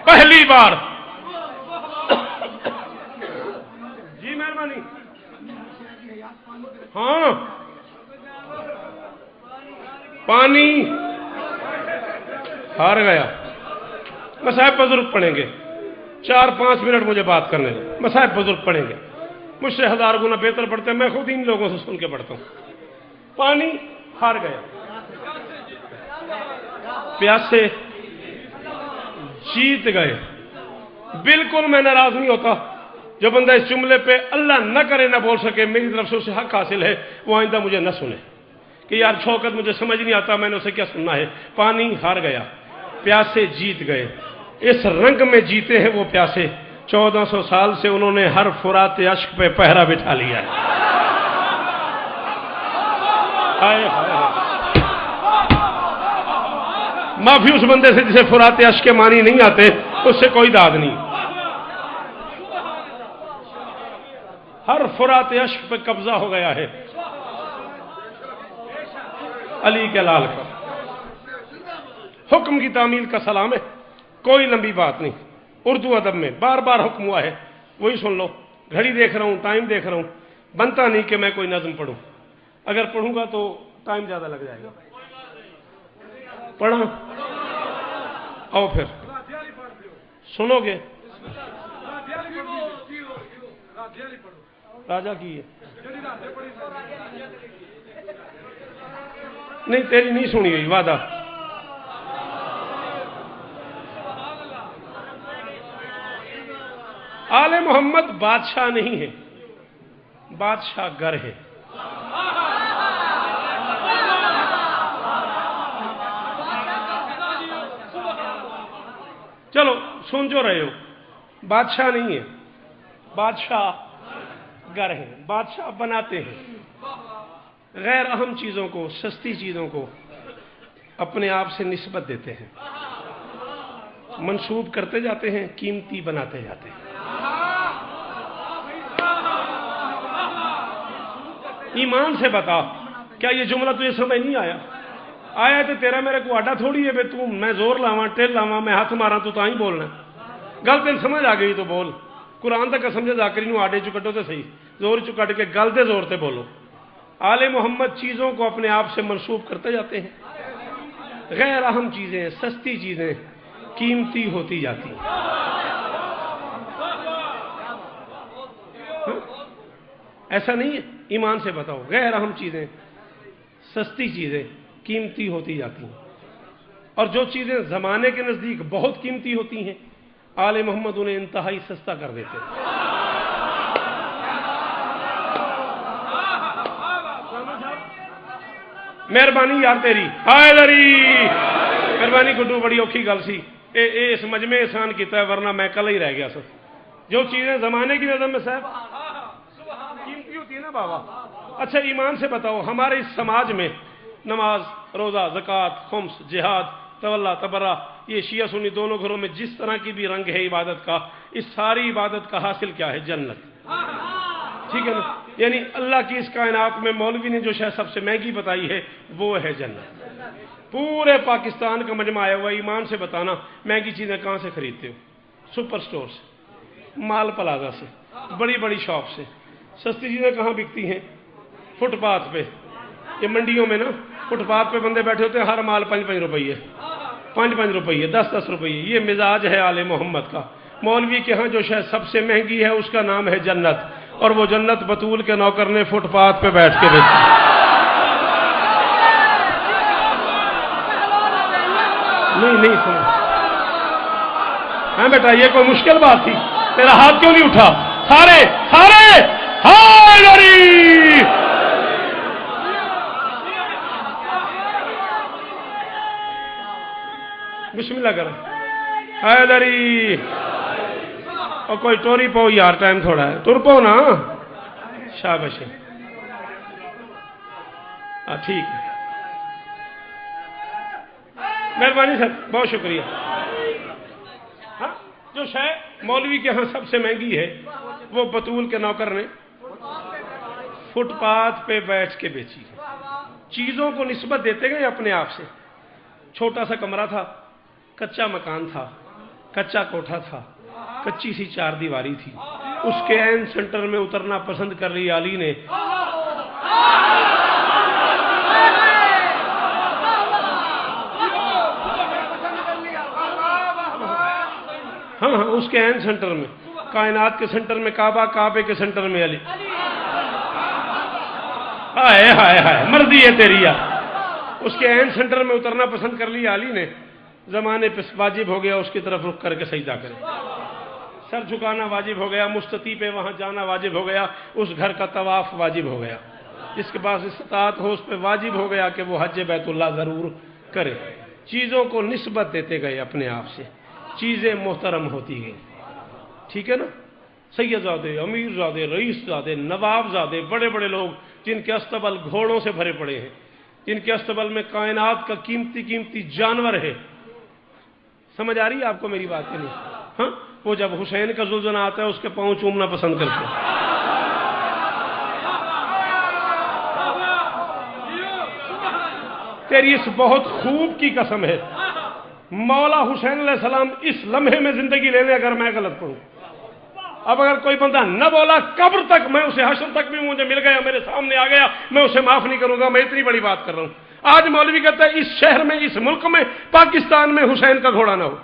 پہلی بار جی مہربانی ہاں پانی ہار گیا. مصاحب بزرگ پڑھیں گے 4-5 منٹ مجھے بات کرنے دیں. مصاحب بزرگ پڑھیں گے مجھ سے 1000 گنا بہتر پڑھتے ہیں. میں خود ان لوگوں سے سن کے پڑھتا ہوں. پانی ہار گیا پیاسے جیت گئے. بالکل میں ناراض نہیں ہوتا جو بندہ اس جملے پہ اللہ نہ کرے نہ بول سکے میری طرف سے اسے حق حاصل ہے وہ آئندہ مجھے نہ سنے کہ یار شوکت مجھے سمجھ نہیں آتا میں نے اسے کیا سننا ہے. پانی ہار گیا پیاسے جیت گئے. اس رنگ میں جیتے ہیں وہ پیاسے 1400 سال سے انہوں نے ہر فرات اشک پہ پہرا بٹھا لیا ہے. معافی اس بندے سے جسے فرات اشک کے معنی نہیں آتے اس سے کوئی داد نہیں. ہر فرات اشک پہ قبضہ ہو گیا ہے علی کے لال کا. حکم کی تعمیل کا سلام ہے کوئی لمبی بات نہیں. اردو ادب میں بار بار حکم ہوا ہے وہی سن لو. گھڑی دیکھ رہا ہوں ٹائم دیکھ رہا ہوں. بنتا نہیں کہ میں کوئی نظم پڑھوں. اگر پڑھوں گا تو ٹائم زیادہ لگ جائے گا. پڑھا آؤ پھر سنو گے. راجا کی ہے نہیں تیری نہیں سنی ہوئی وعدہ. آل محمد بادشاہ نہیں ہے بادشاہ گر ہے. چلو سن جو رہے ہو بادشاہ نہیں ہے بادشاہ گر ہے. بادشاہ بناتے ہیں غیر اہم چیزوں کو سستی چیزوں کو اپنے آپ سے نسبت دیتے ہیں منسوب کرتے جاتے ہیں قیمتی بناتے جاتے ہیں. ایمان سے بتا کیا یہ جملہ تجھے سمجھ نہیں آیا؟ آیا تو تیرا میرے کو آڈا تھوڑی ہے بے تو میں زور لاواں ٹیل لاواں میں ہاتھ مارا تو تاں ہی بولنا. گل تین سمجھ آ گئی تو بول. قرآن تک سمجھے ذاکری نو آڈے چکٹو تو صحیح زور چکٹ کے گل دے زور تے بولو. آل محمد چیزوں کو اپنے آپ سے منسوب کرتے جاتے ہیں. غیر اہم چیزیں سستی چیزیں قیمتی ہوتی جاتی ہیں. ایسا نہیں ہے. ایمان سے بتاؤ غیر اہم چیزیں سستی چیزیں قیمتی ہوتی جاتی ہیں اور جو چیزیں زمانے کے نزدیک بہت قیمتی ہوتی ہیں آل محمد انہیں انتہائی سستا کر دیتے ہیں. مہربانی یار تیری مہربانی گڈو بڑی اوکھی گل سی. اس مجمع احسان کیتا ہے ورنہ میں کل ہی رہ گیا سر. جو چیزیں زمانے کی نظر میں صاحب قیمتی ہوتی ہے نا بابا. اچھا ایمان سے بتاؤ ہمارے اس سماج میں نماز روزہ زکوٰۃ خمس جہاد تولا تبرہ یہ شیعہ سنی دونوں گھروں میں جس طرح کی بھی رنگ ہے عبادت کا اس ساری عبادت کا حاصل کیا ہے؟ جنت. ٹھیک ہے نا. یعنی اللہ کی اس کائنات میں مولوی نے جو شے سب سے مہنگی بتائی ہے وہ ہے جنت. پورے پاکستان کا مجمع آیا ہوا. ایمان سے بتانا مہنگی چیزیں کہاں سے خریدتے ہو؟ سپر سٹور سے مال پلازا سے بڑی بڑی شاپ سے. سستی چیزیں کہاں بکتی ہیں؟ فٹ پاتھ پہ. یہ منڈیوں میں نا فٹ پاتھ پہ بندے بیٹھے ہوتے ہیں ہر مال 5-5 روپیے 5-5 روپیے 10-10 روپیے. یہ مزاج ہے آل محمد کا. مولوی کے ہاں جو شاید سب سے مہنگی ہے اس کا نام ہے جنت اور وہ جنت بطول کے نوکر نے فٹ پاتھ پہ بیٹھ کے بیچی. نہیں سمجھ. ہاں بیٹا یہ کوئی مشکل بات تھی؟ تیرا ہاتھ کیوں نہیں اٹھا؟ سارے حیدری بسم اللہ کریں. حیدری اور کوئی ٹوری پو یار ٹائم تھوڑا ہے تر پو نا. شاباش ٹھیک ہے. مہربانی سر بہت شکریہ. ہاں جو شے مولوی کے ہاں سب سے مہنگی ہے وہ بطول کے نوکر نے فٹ پاتھ پہ بیٹھ کے بیچی ہے. چیزوں کو نسبت دیتے گئے اپنے آپ سے. چھوٹا سا کمرہ تھا، کچا مکان تھا، کچا کوٹھا تھا، کچی سی چار دیواری تھی، اس کے عین سینٹر میں اترنا پسند کر لی علی نے. ہاں اس کے عین سینٹر میں، کائنات کے سینٹر میں کعبہ، کعبے کے سینٹر میں علی. ہائے ہائے ہائے مرضی ہے تیری یار. اس کے عین سینٹر میں اترنا پسند کر لیا علی نے. زمانے پہ واجب ہو گیا اس کی طرف رخ کر کے سجدہ کرے، سر جھکانا واجب ہو گیا، مستطیع پہ وہاں جانا واجب ہو گیا، اس گھر کا طواف واجب ہو گیا. جس کے پاس استطاعت ہو اس پہ واجب ہو گیا کہ وہ حج بیت اللہ ضرور کرے. چیزوں کو نسبت دیتے گئے اپنے آپ سے، چیزیں محترم ہوتی گئیں. ٹھیک ہے نا؟ سید زادے، امیر زادے، رئیس زادے، نواب زادے، بڑے بڑے لوگ جن کے استبل گھوڑوں سے بھرے پڑے ہیں، جن کے استبل میں کائنات کا قیمتی قیمتی جانور ہے. سمجھ آ رہی ہے آپ کو میری بات کہ نہیں؟ ہاں وہ جب حسین کا زلزلہ آتا ہے اس کے پاؤں چومنا پسند کرتے ہیں. تیری اس بہت خوب کی قسم ہے، مولا حسین علیہ السلام اس لمحے میں زندگی لینے اگر میں غلط پڑھوں. اب اگر کوئی بندہ نہ بولا قبر تک، میں اسے حشر تک بھی مجھے مل گیا، میرے سامنے آ گیا، میں اسے معاف نہیں کروں گا. میں اتنی بڑی بات کر رہا ہوں. آج مولوی کہتا ہے اس شہر میں، اس ملک میں، پاکستان میں حسین کا گھوڑا نہ ہو.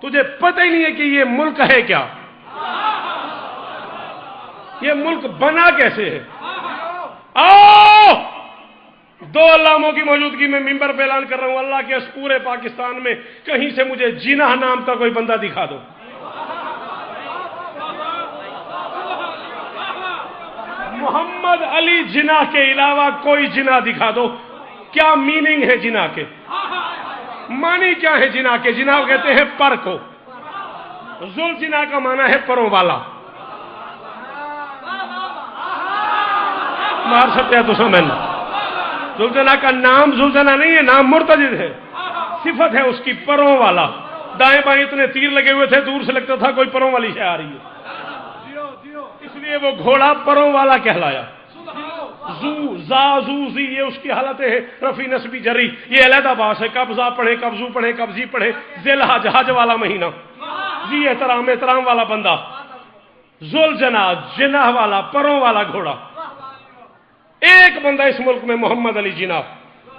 تجھے پتہ ہی نہیں ہے کہ یہ ملک ہے کیا، یہ ملک بنا کیسے ہے. آؤ دو علاموں کی موجودگی میں ممبر پہ اعلان کر رہا ہوں، اللہ کے اس پورے پاکستان میں کہیں سے مجھے جناح نام کا کوئی بندہ دکھا دو. محمد علی جناح کے علاوہ کوئی جناح دکھا دو. کیا میننگ ہے جناح کے؟ معنی کیا ہے جناح کے؟ جناح کہتے ہیں پر کو. ذل جناح کا معنی ہے پروں والا. مار سکتے ہیں تو سمجھ. زلزلہ کا نام زلزلہ نہیں ہے، نام مرتجد ہے، صفت ہے اس کی پروں والا. دائیں بائیں اتنے تیر لگے ہوئے تھے، دور سے لگتا تھا کوئی پروں والی شے آ رہی ہے، اس لیے وہ گھوڑا پروں والا کہلایا. زو زا زو زی یہ اس کی حالت ہے رفی نسبی جری. یہ علیحدہ باس ہے، قبضہ پڑھے، قبضو پڑھے، قبضی پڑھے. ذل حج حج والا مہینہ، زی احترام احترام والا بندہ، ذل جناح جناح والا پروں والا گھوڑا. ایک بندہ اس ملک میں محمد علی جناح،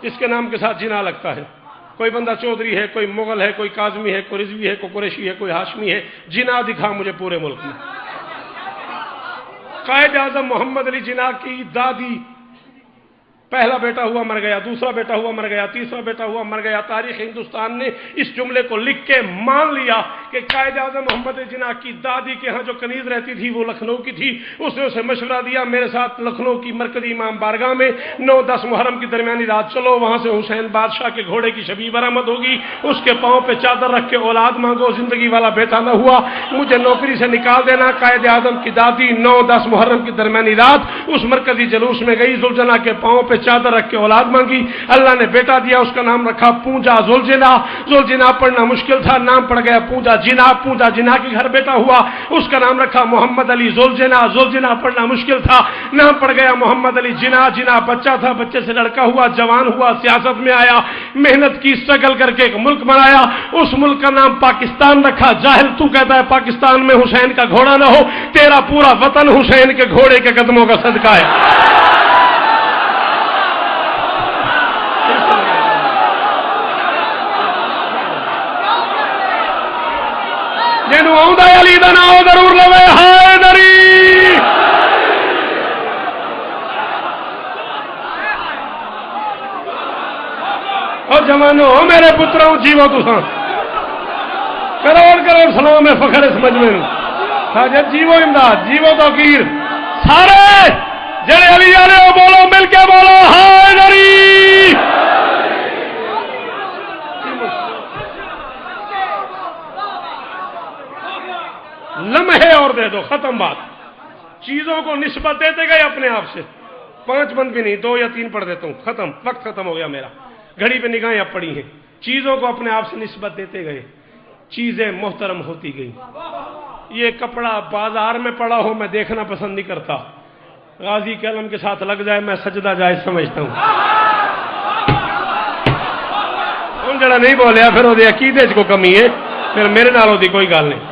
جس کے نام کے ساتھ جناح لگتا ہے. کوئی بندہ چودھری ہے، کوئی مغل ہے، کوئی کاظمی ہے، کوئی رضوی ہے، کوئی قریشی ہے، کوئی ہاشمی ہے. جناح دکھا مجھے پورے ملک میں. قائد اعظم محمد علی جناح کی دادی، پہلا بیٹا ہوا مر گیا، دوسرا بیٹا ہوا مر گیا، تیسرا بیٹا ہوا مر گیا. تاریخ ہندوستان نے اس جملے کو لکھ کے مان لیا کہ قائد اعظم محمد علی جناح کی دادی کے ہاں جو کنیز رہتی تھی وہ لکھنؤ کی تھی. اس نے اسے مشورہ دیا میرے ساتھ لکھنؤ کی مرکزی امام بارگاہ میں 9-10 محرم کی درمیانی رات چلو، وہاں سے حسین بادشاہ کے گھوڑے کی شبیہ برآمد ہوگی، اس کے پاؤں پہ چادر رکھ کے اولاد مانگو. زندگی والا بیٹا نہ ہوا، مجھے نوکری سے نکال دینا. قائد اعظم کی دادی 9-10 محرم کی درمیانی رات اس مرکزی جلوس میں گئی، زلجناح کے پاؤں پہ چادر رکھ کے اولاد مانگی. اللہ نے بیٹا دیا، اس کا نام رکھا پونجا زلجناح. زلجناح پڑھنا مشکل تھا، نام پڑ گیا پونجا جناح. پونجا جناح کے گھر بیٹا ہوا، اس کا نام رکھا محمد علی زلجناح. زلجناح پڑھنا مشکل تھا، نام پڑ گیا محمد علی جناح. جناح بچہ تھا، بچے سے لڑکا ہوا، جوان ہوا، سیاست میں آیا، محنت کی، اسٹرگل کر کے ایک ملک بنایا. اس ملک کا نام پاکستان رکھا. جاہل تو کہتا ہے پاکستان میں حسین کا گھوڑا نہ ہو، تیرا پورا وطن حسین کے گھوڑے کے قدموں کا صدقہ ہے. جنوں آؤندا علی دا نام ضرور لوے حیدری. اور جوانو میرے پتروں جیو تساں، کروڑ کروڑ سلام ہے فخر اس مجمع نوں. حاجت جیو امداد، جیو توقیر. سارے جڑے علی والے ہو بولو، مل کے بولو حیدری. لمحے اور دے دو، ختم بات. چیزوں کو نسبت دیتے گئے اپنے آپ سے. 5 بند بھی نہیں، 2 یا 3 پڑھ دیتا ہوں، ختم، وقت ختم ہو گیا میرا. گھڑی پہ نگاہیں اب پڑی ہیں. چیزوں کو اپنے آپ سے نسبت دیتے گئے، چیزیں محترم ہوتی گئی. یہ کپڑا بازار میں پڑا ہو میں دیکھنا پسند نہیں کرتا، غازی کے علم کے ساتھ لگ جائے میں سجدہ جائز سمجھتا ہوں. ان جڑا نہیں بولیا پھر وہ عقیدے کو کمی ہے، پھر میرے نال دی کوئی گل نہیں.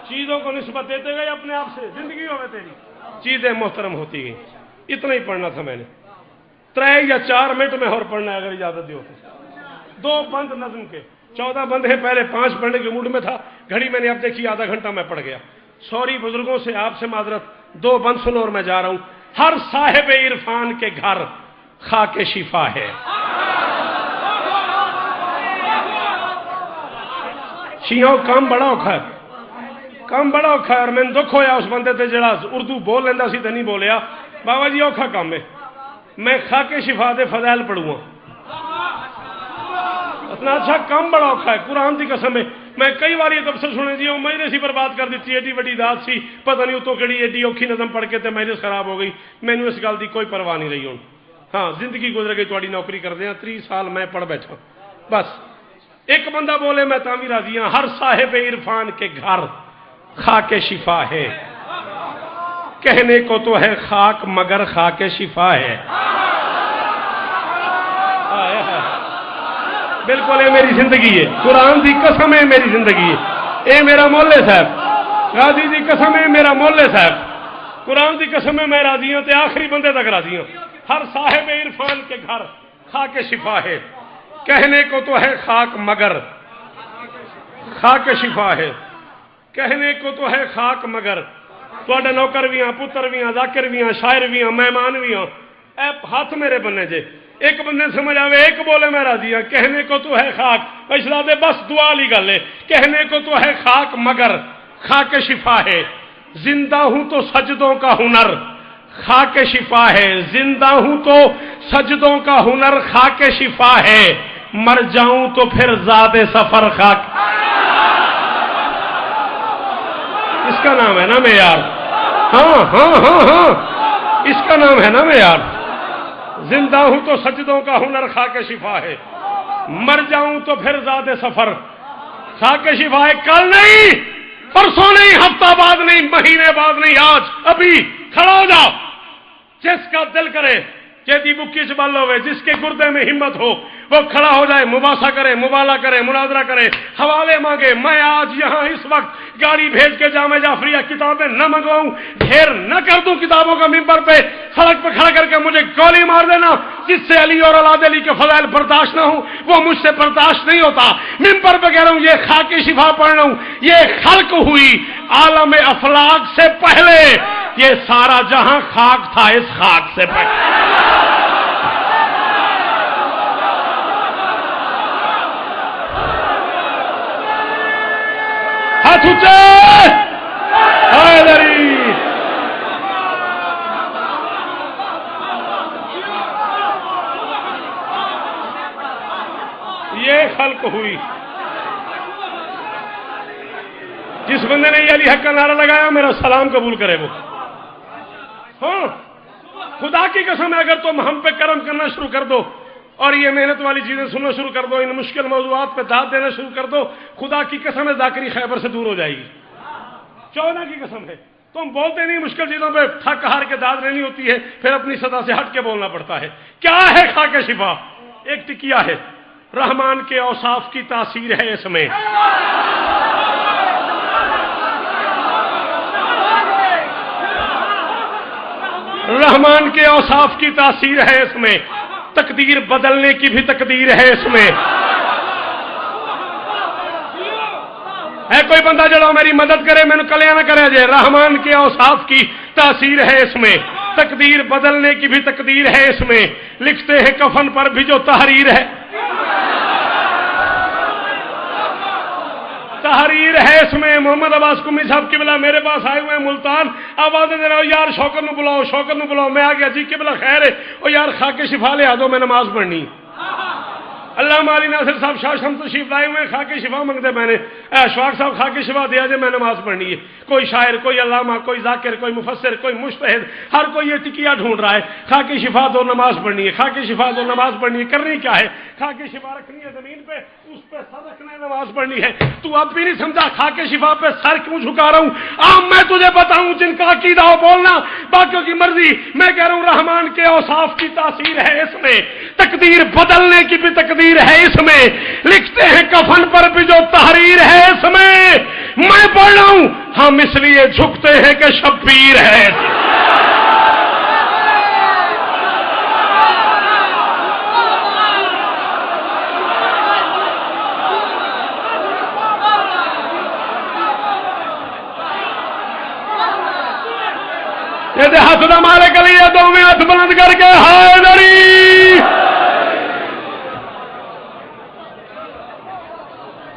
چیزوں کو نسبت دیتے گئے اپنے آپ سے، زندگی ہوئے تیری چیزیں محترم ہوتی گئی. اتنا ہی پڑھنا تھا میں نے، 3 یا 4 منٹ میں اور پڑھنا ہے اگر اجازت دی ہوتی. 2 بند نظم کے، 14 بند ہے، پہلے 5 پڑھنے کے موڈ میں تھا. گھڑی میں نے اب دیکھی آدھا گھنٹہ میں پڑھ گیا. سوری بزرگوں سے آپ سے معذرت، 2 بند سنو اور میں جا رہا ہوں. ہر صاحب عرفان کے گھر خاک شفا ہے. شیعوں کام بڑا اوکھا ہے، کام بڑا اوکھا ہے. اور میں دکھ ہویا اس بندے تے جڑا اردو بول لینا سی تے نہیں بولیا. بابا جی اوکھا کام ہے. میں خاک شفا دے فضائل پڑھوں گا. اتنا اچھا کام بڑا اوکھا ہے، قرآن دی قسم ہے. میں کئی بار یہ تبصرہ سنے جی مجلس ہی برباد کر دیتی، ایڈی وڈی داد سی، پتہ نہیں اتوں کہڑی ایڈی اوکھی نظم پڑھ کے تے مجلس خراب ہو گئی. مینوں اس گل دی کوئی پرواہ نہیں رہی. ہوں ہاں زندگی گزر گئی، تہاڈی نوکری کردے ہیں 30 سال میں پڑھ بیٹھا. بس ایک بندہ بولے میں تاں بھی راضی ہوں. ہر صاحب عرفان کے گھر خاک شفا ہے. کہنے کو تو ہے خاک مگر خاک شفا ہے. بالکل یہ میری زندگی ہے، قرآن دی قسم ہے میری زندگی ہے. اے میرا مولے صاحب، غازی دی قسم ہے میرا مولے صاحب، قرآن دی قسم ہے میں راضی ہوں تے آخری بندے تک راضی ہوں. ہر صاحب عرفان کے گھر خاک شفا ہے. کہنے کو تو ہے خاک مگر خاک شفا ہے. کہنے کو تو ہے خاک مگر تواڈا نوکر بھی ہاں، پتر بھی ہاں، ذاکر بھی ہاں، شاعر بھی ہاں، مہمان بھی ہاں. اے ہاتھ میرے بننے جے ایک بندے سمجھ آوے ایک بولے میں راضی ہوں. کہنے کو تو ہے خاک، پچھلا دے بس دعا لی گل ہے. کہنے کو تو ہے خاک مگر خاک شفا ہے. زندہ ہوں تو سجدوں کا ہنر خاک شفا ہے. زندہ ہوں تو سجدوں کا ہنر خاک شفا ہے. مر جاؤں تو پھر زاد سفر خاک. اس کا نام ہے نا معیار. ہاں ہاں ہاں ہاں اس کا نام ہے نا معیار. زندہ ہوں تو سجدوں کا ہنر خاک شفا ہے. مر جاؤں تو پھر زاد سفر خاک شفا ہے. کل نہیں، پرسوں نہیں، ہفتہ بعد نہیں، مہینے بعد نہیں، آج ابھی کھڑا ہو جاؤ. جس کا دل کرے جیتی بکی چبل ہوئے، جس کے گردے میں ہمت ہو وہ کھڑا ہو جائے، مباحثہ کرے، مبالہ کرے، مناظرہ کرے، حوالے مانگے. میں آج یہاں اس وقت گاڑی بھیج کے جامع جعفریہ کتابیں نہ منگواؤں، ڈھیر نہ کر دوں کتابوں کا ممبر پہ، سڑک پہ کھڑا کر کے مجھے گولی مار دینا. جس سے علی اور اولاد علی کے فضائل برداشت نہ ہوں وہ مجھ سے برداشت نہیں ہوتا. ممبر پہ کہہ رہا ہوں یہ خاک شفا پڑھ رہا ہوں. یہ خلق ہوئی عالم افلاک سے پہلے، یہ سارا جہاں خاک تھا اس خاک سے پہلے. ہاتھ اونچے حیدری. یہ خلق ہوئی. جس بندے نے یہ علی حق کا نعرہ لگایا میرا سلام قبول کرے وہ. ہاں خدا کی قسم ہے اگر تم ہم پہ کرم کرنا شروع کر دو اور یہ محنت والی چیزیں سننا شروع کر دو، ان مشکل موضوعات پہ داد دینا شروع کر دو، خدا کی قسم ہے ذاکری خیبر سے دور ہو جائے گی. 14 کی قسم ہے. تم بولتے نہیں، مشکل چیزوں پہ تھک ہار کے داد لینی ہوتی ہے، پھر اپنی سطح سے ہٹ کے بولنا پڑتا ہے. کیا ہے خاک شفا؟ ایک ٹکیا ہے. رحمان کے اوصاف کی تاثیر ہے اس میں. رحمان کے اوصاف کی تاثیر ہے اس میں. تقدیر بدلنے کی بھی تقدیر ہے اس میں. ہے کوئی بندہ جڑا میری مدد کرے، میں نے کلیاں نہ کرے جے. رحمان کے اوصاف کی تاثیر ہے اس میں. تقدیر بدلنے کی بھی تقدیر ہے اس میں. لکھتے ہیں کفن پر بھی جو تحریر ہے، تحریر ہے اس میں. محمد عباس قمی صاحب قبلہ میرے پاس آئے ہوئے ہیں ملتان. آوازیں دے رہا ہوں یار شوکت نو بلاؤ، شوکت نو بلاؤ. میں آ گیا جی قبلہ خیر ہے. او یار خاک شفا لے آ دو، میں نماز پڑھنی. علامہ علی ناصر صاحب شاہ شمس تشریف لائے ہوئے ہیں، خاک شفا منگتے میں نے. اشفاق صاحب خاک شفا دیا جائے میں نماز پڑھنی ہے. کوئی شاعر، کوئی علامہ، کوئی ذاکر، کوئی مفسر، کوئی مجتہد، ہر کوئی یہ ٹکیا ڈھونڈ رہا ہے. خاک شفا دو نماز پڑھنی ہے، خاک شفا دو نماز پڑھنی ہے. کرنی کیا ہے؟ خاک شفا رکھنی ہے زمین پہ، اس پہ سر رکھنا ہے، نماز پڑھنی ہے. تو اب بھی نہیں سمجھا خاک شفا پہ سر کیوں جھکا رہا ہوں؟ میں تجھے بتاؤں جن کا عقیدہ ہو بولنا، باقیوں کی مرضی. میں کہہ رہا ہوں رحمان کے اوصاف کی تاثیر ہے اس میں، تقدیر بدلنے کی بھی تقدیر ہے اس میں، لکھتے ہیں کفن پر بھی جو تحریر ہے اس میں. میں پڑھ رہا ہوں ہم اس لیے جھکتے ہیں کہ شبیر ہے. یہ ہاتھ نہ مارے کے لیے دو میں ہاتھ بلند کر کے حیدری.